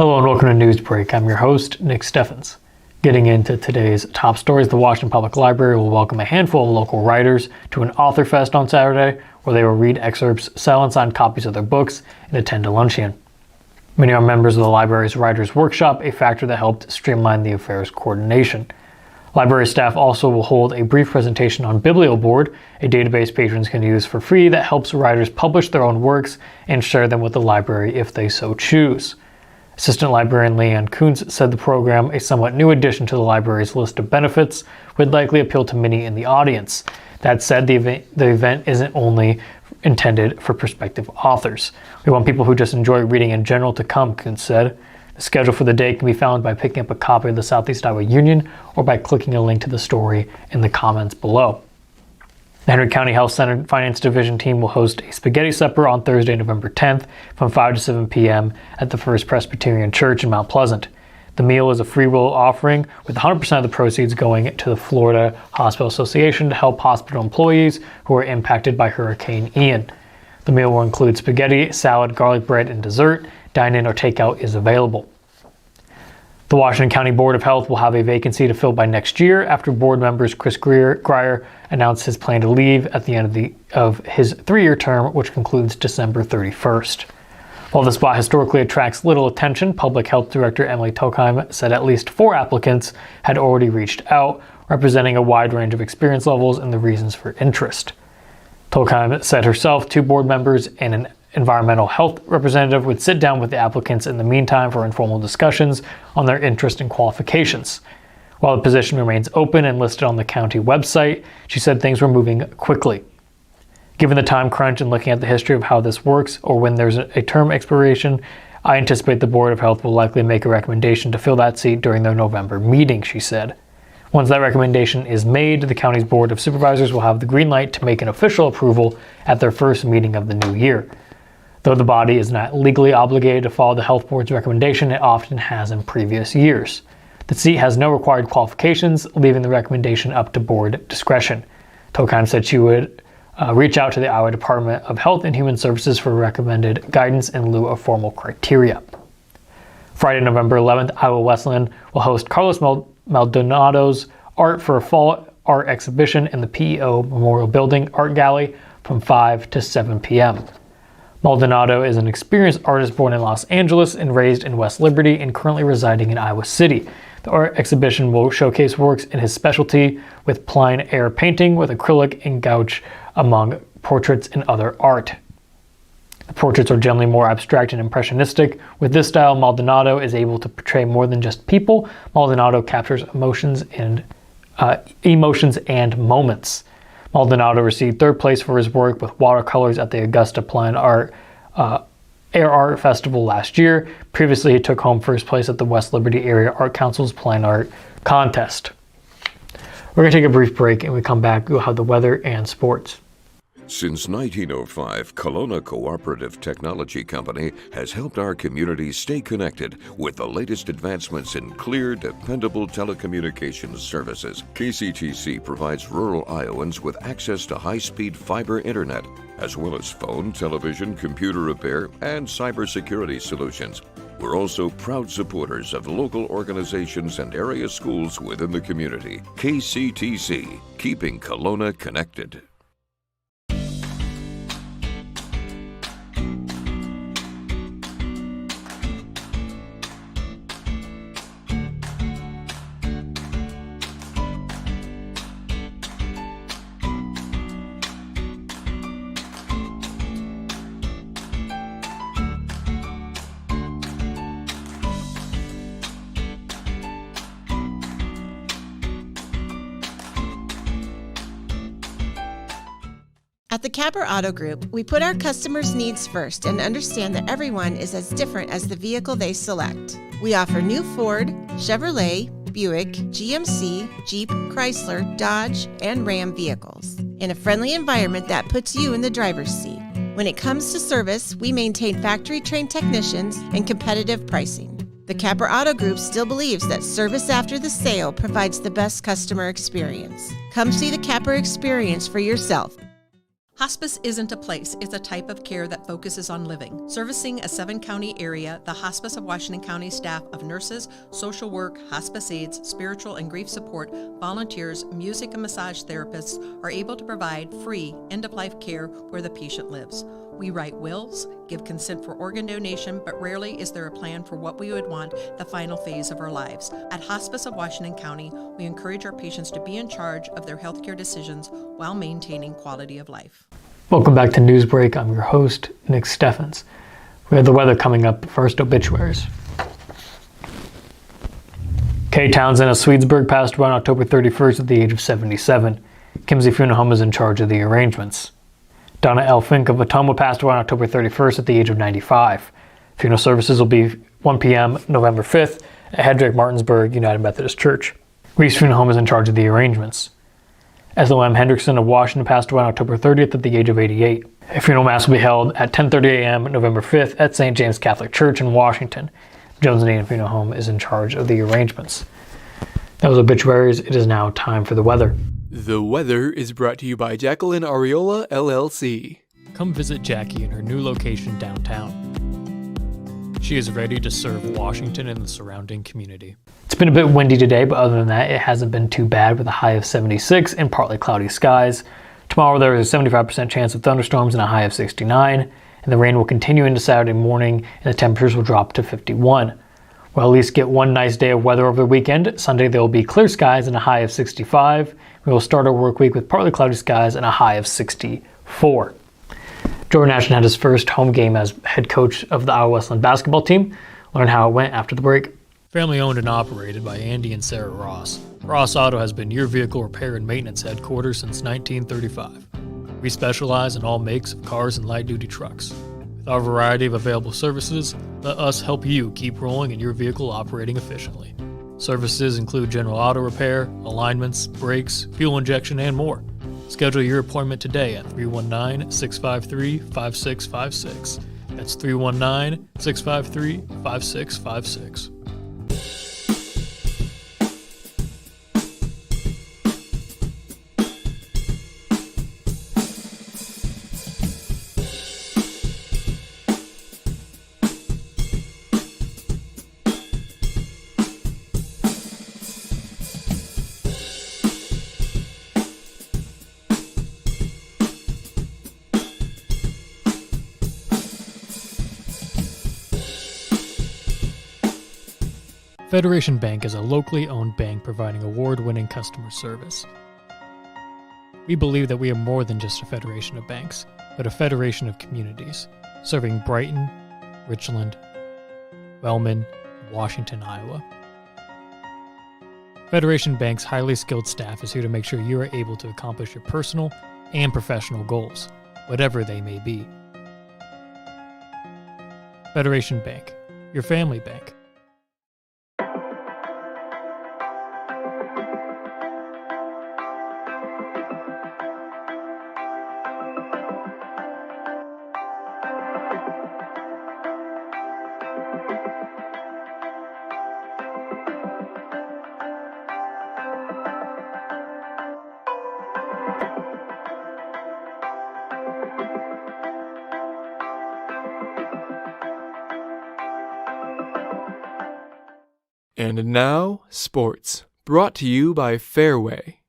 Hello and welcome to Newsbreak. I'm your host, Nick Steffens. Getting into today's top stories, the Washington Public Library will welcome a handful of local writers to an Authorfest on Saturday, where they will read excerpts, sell and sign copies of their books, and attend a luncheon. Many are members of the library's Writers' Workshop, a factor that helped streamline the affair's coordination. Library staff also will hold a brief presentation on BiblioBoard, a database patrons can use for free that helps writers publish their own works and share them with the library if they so choose. Assistant Librarian Leanne Kuntz said the program, a somewhat new addition to the library's list of benefits, would likely appeal to many in the audience. That said, the event isn't only intended for prospective authors. We want people who just enjoy reading in general to come, Kuntz said. The schedule for the day can be found by picking up a copy of the Southeast Iowa Union or by clicking a link to the story in the comments below. The Henry County Health Center Finance Division team will host a spaghetti supper on Thursday, November 10th from 5 to 7 p.m. at the First Presbyterian Church in Mount Pleasant. The meal is a free will offering, with 100% of the proceeds going to the Florida Hospital Association to help hospital employees who are impacted by Hurricane Ian. The meal will include spaghetti, salad, garlic bread, and dessert. Dine-in or takeout is available. The Washington County Board of Health will have a vacancy to fill by next year after board members Chris Grier announced his plan to leave at the end of his 3-year term, which concludes December 31st. While the spot historically attracts little attention, Public Health Director Emily Tokheim said at least 4 applicants had already reached out, representing a wide range of experience levels and the reasons for interest. Tokheim said herself 2 board members and an environmental health representative would sit down with the applicants in the meantime for informal discussions on their interest and qualifications. While the position remains open and listed on the county website, she said things were moving quickly. Given the time crunch and looking at the history of how this works or when there's a term expiration, I anticipate the Board of Health will likely make a recommendation to fill that seat during their November meeting, she said. Once that recommendation is made, the county's Board of Supervisors will have the green light to make an official approval at their first meeting of the new year. Though the body is not legally obligated to follow the health board's recommendation, it often has in previous years. The seat has no required qualifications, leaving the recommendation up to board discretion. Tokheim said she would reach out to the Iowa Department of Health and Human Services for recommended guidance in lieu of formal criteria. Friday, November 11th, Iowa Wesleyan will host Carlos Maldonado's Art for a Fall art exhibition in the PEO Memorial Building Art Gallery from 5 to 7 p.m. Maldonado is an experienced artist born in Los Angeles and raised in West Liberty and currently residing in Iowa City. The art exhibition will showcase works in his specialty with plein air painting with acrylic and gouache among portraits and other art. The portraits are generally more abstract and impressionistic. With this style, Maldonado is able to portray more than just people. Maldonado captures emotions and moments. Maldonado received 3rd place for his work with watercolors at the Augusta Plein Air Art Festival last year. Previously, he took home 1st place at the West Liberty Area Art Council's Plein Art Contest. We're going to take a brief break, and we come back, we'll have the weather and sports. Since 1905, Kelowna Cooperative Technology Company has helped our community stay connected with the latest advancements in clear, dependable telecommunications services. KCTC provides rural Iowans with access to high-speed fiber internet, as well as phone, television, computer repair, and cybersecurity solutions. We're also proud supporters of local organizations and area schools within the community. KCTC, keeping Kelowna connected. At the Capper Auto Group, we put our customers' needs first and understand that everyone is as different as the vehicle they select. We offer new Ford, Chevrolet, Buick, GMC, Jeep, Chrysler, Dodge, and Ram vehicles in a friendly environment that puts you in the driver's seat. When it comes to service, we maintain factory-trained technicians and competitive pricing. The Capper Auto Group still believes that service after the sale provides the best customer experience. Come see the Capper experience for yourself. Hospice isn't a place, it's a type of care that focuses on living. Servicing a 7-county area, the Hospice of Washington County staff of nurses, social work, hospice aides, spiritual and grief support, volunteers, music and massage therapists are able to provide free end-of-life care where the patient lives. We write wills, give consent for organ donation, but rarely is there a plan for what we would want the final phase of our lives. At Hospice of Washington County, we encourage our patients to be in charge of their healthcare decisions while maintaining quality of life. Welcome back to Newsbreak. I'm your host, Nick Steffens. We have the weather coming up. First, obituaries. Kay Townsend of Swedesburg passed away on October 31st at the age of 77. Kimsey Funeral Home is in charge of the arrangements. Donna L. Fink of Ottumwa passed away on October 31st at the age of 95. Funeral services will be 1 p.m. November 5th at Hedrick Martinsburg United Methodist Church. Reese Funeral Home is in charge of the arrangements. Ethel M. Hendrickson of Washington passed away on October 30th at the age of 88. A funeral mass will be held at 10:30 a.m. November 5th at St. James Catholic Church in Washington. Jones and Aidan Funeral Home is in charge of the arrangements. That was obituaries. It is now time for the weather. The weather is brought to you by Jacqueline Ariola, LLC. Come visit Jackie in her new location downtown. She is ready to serve Washington and the surrounding community. It's been a bit windy today, but other than that, it hasn't been too bad with a high of 76 and partly cloudy skies. Tomorrow there is a 75% chance of thunderstorms and a high of 69, and the rain will continue into Saturday morning and the temperatures will drop to 51. We'll at least get one nice day of weather over the weekend. Sunday there will be clear skies and a high of 65. We will start our work week with partly cloudy skies and a high of 64. Jordan Ashton had his first home game as head coach of the Iowa Westland basketball team. Learn how it went after the break. Family owned and operated by Andy and Sarah Ross. Ross Auto has been your vehicle repair and maintenance headquarters since 1935. We specialize in all makes of cars and light-duty trucks. With our variety of available services, let us help you keep rolling and your vehicle operating efficiently. Services include general auto repair, alignments, brakes, fuel injection, and more. Schedule your appointment today at 319-653-5656. That's 319-653-5656. Federation Bank is a locally owned bank providing award-winning customer service. We believe that we are more than just a federation of banks, but a federation of communities, serving Brighton, Richland, Wellman, and Washington, Iowa. Federation Bank's highly skilled staff is here to make sure you are able to accomplish your personal and professional goals, whatever they may be. Federation Bank, your family bank. And now, sports, brought to you by Fairway.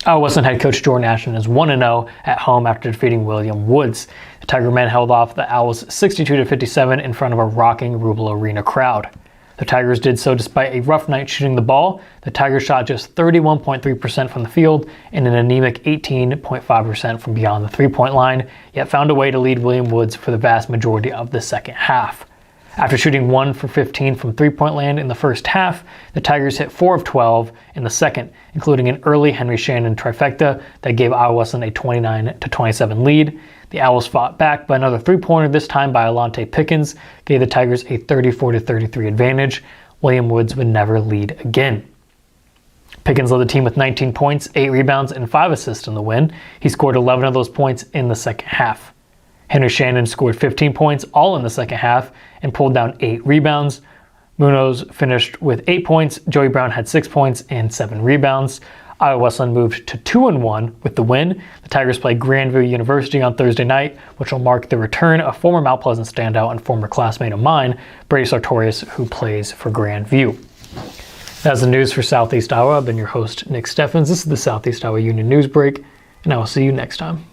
Iowa Westland head coach Jordan Ashton is 1-0 at home after defeating William Woods. The Tiger men held off the Owls 62-57 in front of a rocking Rubel Arena crowd. The Tigers did so despite a rough night shooting the ball. The Tigers shot just 31.3% from the field and an anemic 18.5% from beyond the three-point line, yet found a way to lead William Woods for the vast majority of the second half. After shooting 1 for 15 from three-point land in the first half, the Tigers hit 4 of 12 in the second, including an early Henry Shannon trifecta that gave Iowa Westland a 29-27 lead. The Owls fought back, but another three-pointer, this time by Alante Pickens, gave the Tigers a 34-33 advantage. William Woods would never lead again. Pickens led the team with 19 points, 8 rebounds, and 5 assists in the win. He scored 11 of those points in the second half. Henry Shannon scored 15 points, all in the second half, and pulled down 8 rebounds. Munoz finished with 8 points. Joey Brown had 6 points and 7 rebounds. Iowa Westland moved to 2-1 with the win. The Tigers play Grandview University on Thursday night, which will mark the return of former Mount Pleasant standout and former classmate of mine, Brady Sartorius, who plays for Grandview. That's the news for Southeast Iowa. I've been your host, Nick Steffens. This is the Southeast Iowa Union News Break, and I will see you next time.